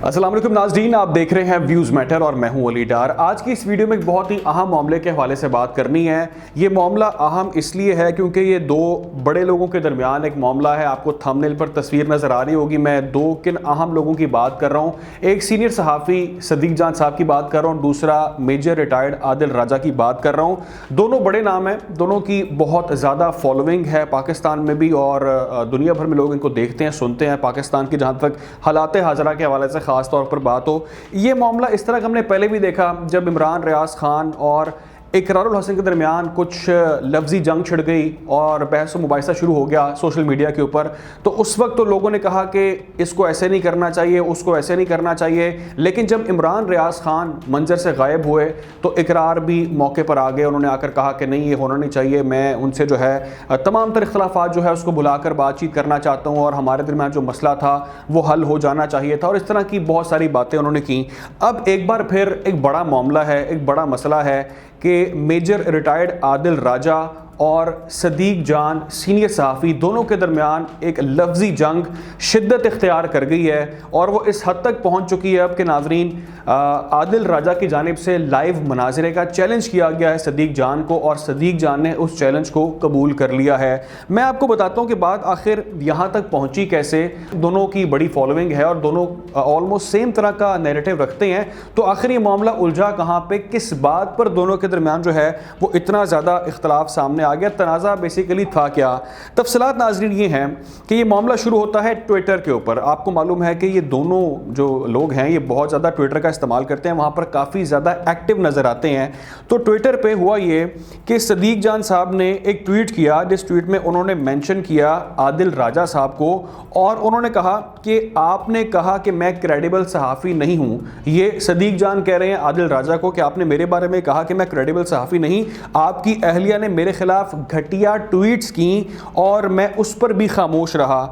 अस्सलाम वालेकुम नाज़रीन, आप देख रहे हैं व्यूज़ मैटर और मैं हूं अली डार। आज की इस वीडियो में एक बहुत ही अहम मामले के हवाले से बात करनी है। ये मामला अहम इसलिए है क्योंकि ये दो बड़े लोगों के दरमियान एक मामला है। आपको थंबनेल पर तस्वीर नज़र आ रही होगी। मैं दो किन अहम लोगों की बात कर रहा हूँ। एक सीनियर सहाफ़ी सदीक जान साहब की बात कर रहा हूँ, दूसरा मेजर रिटायर्ड आदिल राजा की बात कर रहा हूँ। दोनों बड़े नाम हैं, दोनों की बहुत ज़्यादा फॉलोइंग है पाकिस्तान में भी और दुनिया भर में लोग इनको देखते हैं, सुनते हैं। पाकिस्तान की जहाँ तक हालात हाजरा के हवाले से ख़ास तौर पर बात हो, ये मामला इस तरह का हमने पहले भी देखा जब इमरान रियाज खान और इकरारुल हसन के दरमियान कुछ लफ्ज़ी जंग छिड़ गई और बहस व मुबाहिसा शुरू हो गया सोशल मीडिया के ऊपर। तो उस वक्त तो लोगों ने कहा कि इसको ऐसे नहीं करना चाहिए, उसको ऐसे नहीं करना चाहिए। लेकिन जब इमरान रियाज खान मंजर से गायब हुए तो इकरार भी मौके पर आ गए। उन्होंने आकर कहा कि नहीं, ये होना नहीं चाहिए, मैं उनसे जो है तमाम तर इख्तलाफात जो है उसको बुलाकर बातचीत करना चाहता हूँ और हमारे दरमियान जो मसला था वो हल हो जाना चाहिए था, और इस तरह की बहुत सारी बातें उन्होंने की। अब एक बार फिर एक बड़ा मामला है, एक बड़ा मसला है कि मेजर रिटायर्ड आदिल राजा और सदीक जान सीनियर सहाफ़ी दोनों के दरमियान एक लफ्ज़ी जंग शिद्दत इख्तियार कर गई है और वो इस हद तक पहुंच चुकी है अब कि नाज़रीन आदिल राजा की जानिब से लाइव मनाज़रे का चैलेंज किया गया है सदीक जान को, और सदीक जान ने उस चैलेंज को कबूल कर लिया है। मैं आपको बताता हूँ कि बात आखिर यहाँ तक पहुँची कैसे। दोनों की बड़ी फॉलोइंग है और दोनों ऑलमोस्ट सेम तरह का नैरेटिव रखते हैं, तो आखिर ये मामला उलझा कहाँ पे, किस बात पर दोनों के दरमियान जो है वो इतना ज़्यादा इख्तलाफ सामने आ गया, तनाज़ा बेसिकली था क्या। तफसीलात नाज़रीन ये हैं कि ये मामला शुरू होता है ट्विटर के ऊपर। आपको मालूम है कि ये दोनों जो लोग हैं ये बहुत ज़्यादा ट्विटर का इस्तेमाल करते हैं, वहाँ पर काफ़ी ज़्यादा एक्टिव नज़र आते हैं। तो ट्विटर पे हुआ ये कि सदीक जान साहब ने एक ट्वीट किया जिस ट्वीट में उन्होंने मेंशन किया आदिल राजा साहब को, और उन्होंने कहा कि आपने कहा कि मैं क्रेडिबल सहाफ़ी नहीं हूँ। ये सदीक जान कह रहे हैं आदिल राजा को कि आपने मेरे बारे में कहा कि मैं क्रेडिबल सहाफ़ी नहीं, आपकी अहलिया ने मेरे खिलाफ घटिया ट्वीट्स की और मैं उस पर भी खामोश रहा।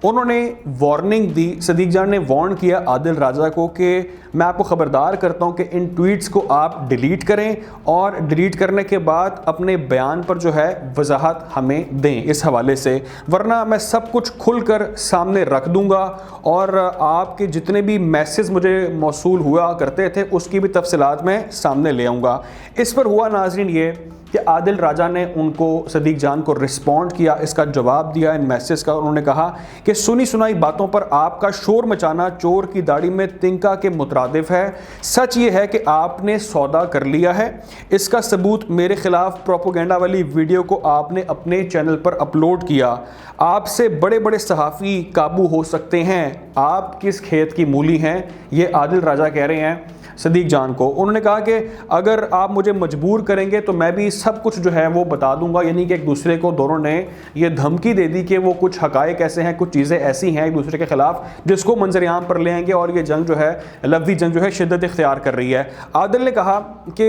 उन्होंने वार्निंग दी, सदीक जान ने वार्न किया आदिल राजा को कि मैं आपको ख़बरदार करता हूं कि इन ट्वीट्स को आप डिलीट करें और डिलीट करने के बाद अपने बयान पर जो है वजाहत हमें दें इस हवाले से, वरना मैं सब कुछ खुलकर सामने रख दूंगा और आपके जितने भी मैसेज मुझे मौसूल हुआ करते थे उसकी भी तफसीलात मैं सामने ले आऊँगा। इस पर हुआ नाज़रीन ये कि आदिल राजा ने उनको सदीक जान को रिस्पॉन्ड किया, इसका जवाब दिया इन मैसेज का। उन्होंने कहा कि सुनी सुनाई बातों पर आपका शोर मचाना चोर की दाढ़ी में तिनका के मुतरादिफ है। सच ये है कि आपने सौदा कर लिया है। इसका सबूत मेरे खिलाफ प्रोपोगेंडा वाली वीडियो को आपने अपने चैनल पर अपलोड किया। आपसे बड़े बड़े सहाफ़ी काबू हो सकते हैं। आप किस खेत की मूली हैं, ये आदिल राजा कह रहे हैं सदीक जान को। उन्होंने कहा कि अगर आप मुझे मजबूर करेंगे तो मैं भी सब कुछ जो है वो बता दूंगा। यानी कि एक दूसरे को दोनों ने ये धमकी दे दी कि वो कुछ हकायक ऐसे हैं, कुछ चीज़ें ऐसी हैं एक दूसरे के खिलाफ जिसको मंजर-ए-आम पर ले आएंगे और ये जंग जो है लफ्ज़ी जंग जो है शिद्दत इख्तियार कर रही है। आदिल ने कहा कि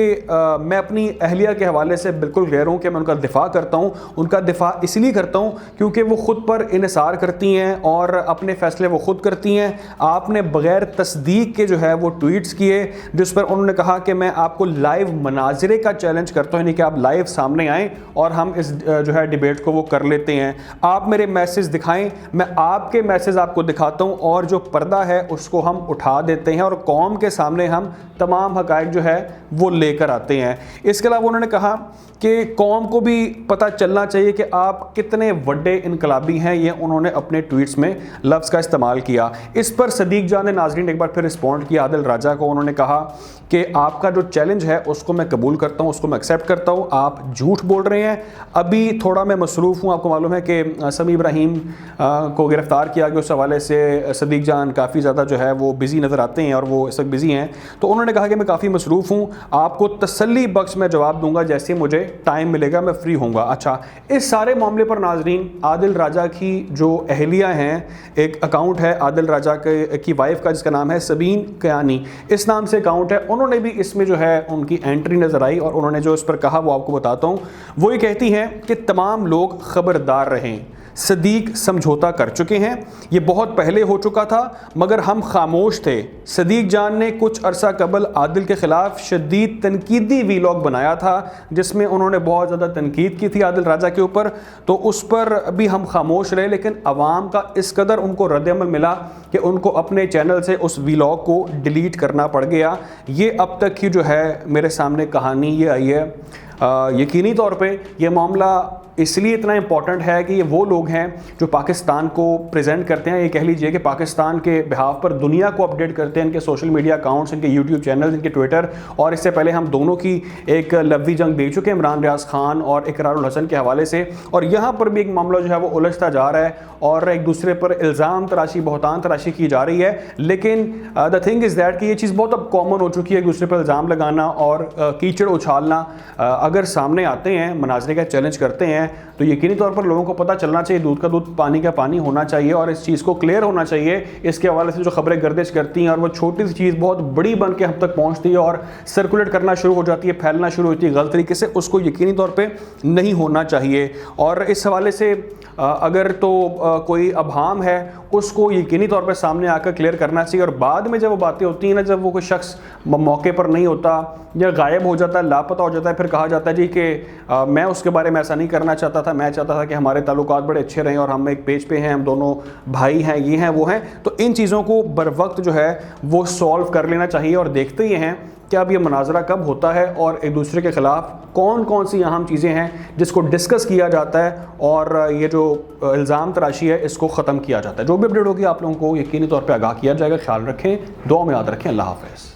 मैं अपनी अहलिया के हवाले से बिल्कुल गैर हूँ कि मैं उनका दिफ़ा करता हूँ। उनका दिफ़ा इसलिए करता हूँ क्योंकि वो ख़ुद पर इन्हिसार करती हैं और अपने फ़ैसले वो ख़ुद करती हैं। आपने बग़ैर तस्दीक के जो है वो ट्वीट्स किए जिस पर उन्होंने कहा कि मैं आपको लाइव मनाजरे का चैलेंज करता हूँ, यानी कि आप लाइव सामने आएँ और हम इस जो है डिबेट को वो कर लेते हैं। आप मेरे मैसेज दिखाएं, मैं आपके मैसेज आपको दिखाता हूँ और जो पर्दा है उसको हम उठा देते हैं और कौम के सामने हम तमाम हकायक जो है वो लेकर आते हैं। इसके अलावा उन्होंने कहा कि कौम को भी पता चलना चाहिए कि आप कितने बड़े इनकलाबी हैं। ये उन्होंने अपने ट्वीट्स में लफ्ज़ का इस्तेमाल किया। इस पर सदीक जान ने नाज़रीन एक बार फिर रिस्पॉन्ड किया आदिल राजा को। उन्होंने कहा कि आपका जो चैलेंज है उसको मैं कबूल करता हूँ, उसको मैं एक्सेप्ट करता हूँ। आप झूठ बोल रहे हैं, अभी थोड़ा मैं मसरूफ़ हूँ। आपको मालूम है कि समी इब्राहिम को गिरफ़्तार किया गया, उस हवाले से सदीक जान काफ़ी ज़्यादा जो है वो बिज़ी नज़र आते हैं और वो इस वक्त बिज़ी हैं। तो उन्होंने कहा कि मैं काफ़ी मसरूफ़ हूँ, आपको तसल्ली बख्श मैं जवाब दूंगा जैसे मुझे टाइम मिलेगा, मैं फ्री होऊंगा। अच्छा, इस सारे मामले पर नाज़रीन आदिल राजा की जो अहलिया हैं, एक अकाउंट है आदिल राजा की वाइफ का जिसका नाम है सबीन कयानी, इस नाम से अकाउंट है, उन्होंने भी इसमें जो है उनकी एंट्री नज़र आई और उन्होंने जो इस पर कहा वो आपको बताता हूँ। वो ये कहती हैं कि तमाम लोग ख़बरदार रहें, صدیق سمجھوتا کر چکے ہیں. یہ بہت پہلے ہو چکا تھا مگر ہم خاموش تھے. صدیق جان نے کچھ عرصہ قبل عادل کے خلاف شدید تنقیدی ویلاگ بنایا تھا جس میں انہوں نے بہت زیادہ تنقید کی تھی عادل راجہ کے اوپر, تو اس پر بھی ہم خاموش رہے, لیکن عوام کا اس قدر ان کو رد عمل ملا کہ ان کو اپنے چینل سے اس ویلاگ کو ڈیلیٹ کرنا پڑ گیا. یہ اب تک کی جو ہے میرے سامنے کہانی یہ آئی ہے. یقینی طور پہ یہ معاملہ اس لیے اتنا امپورٹنٹ ہے کہ یہ وہ لوگ ہیں جو پاکستان کو پریزنٹ کرتے ہیں, یہ کہہ لیجئے کہ پاکستان کے بہاف پر دنیا کو اپڈیٹ کرتے ہیں. ان کے سوشل میڈیا اکاؤنٹس, ان کے یوٹیوب چینلز, ان کے ٹویٹر, اور اس سے پہلے ہم دونوں کی ایک لفظی جنگ دیکھ چکے ہیں عمران ریاض خان اور اقرار الحسن کے حوالے سے, اور یہاں پر بھی ایک معاملہ جو ہے وہ الجھتا جا رہا ہے اور ایک دوسرے پر الزام تراشی, بہتان تراشی کی جا رہی ہے. لیکن دا تھنگ از دیٹ کہ یہ چیز بہت اب کامن ہو چکی ہے, ایک دوسرے پر الزام لگانا اور کیچڑ اچھالنا. اگر سامنے آتے ہیں, مناظرے کا چیلنج کرتے ہیں, تو یقینی طور پر لوگوں کو پتہ چلنا چاہیے, دودھ کا دودھ پانی کا پانی ہونا چاہیے, اور اس چیز کو کلیئر ہونا چاہیے. اس کے حوالے سے جو خبریں گردش کرتی ہیں اور وہ چھوٹی سی چیز بہت بڑی بن کے ہم تک پہنچتی ہے اور سرکولیٹ کرنا شروع ہو جاتی ہے, پھیلنا شروع ہوتی ہے غلط طریقے سے, اس کو یقینی طور پہ نہیں ہونا چاہیے. اور اس حوالے سے اگر تو کوئی ابہام ہے اس کو یقینی طور پہ سامنے آ کر کلیئر کرنا چاہیے. اور بعد میں جب وہ باتیں ہوتی ہیں نا, جب وہ کوئی شخص موقع پر نہیں ہوتا یا غائب ہو جاتا ہے, لاپتہ ہو جاتا ہے, پھر کہا جاتا ہے جی کہ میں اس کے بارے میں ایسا نہیں کرنا چاہتا تھا, میں چاہتا تھا کہ ہمارے تعلقات بڑے اچھے رہیں اور ہم ایک پیج پہ ہیں, ہم دونوں بھائی ہیں, یہ ہیں وہ ہیں. تو ان چیزوں کو بر وقت جو ہے وہ سولو کر لینا چاہیے, اور دیکھتے ہی ہیں کہ اب یہ مناظرہ کب ہوتا ہے اور ایک دوسرے کے خلاف کون کون سی اہم چیزیں ہیں جس کو ڈسکس کیا جاتا ہے, اور یہ جو الزام تراشی ہے اس کو ختم کیا جاتا ہے. جو بھی اپڈیٹ ہوگی آپ لوگوں کو یقینی طور پہ آگاہ کیا جائے گا. خیال رکھیں, دعا میں یاد رکھیں. اللہ حافظ.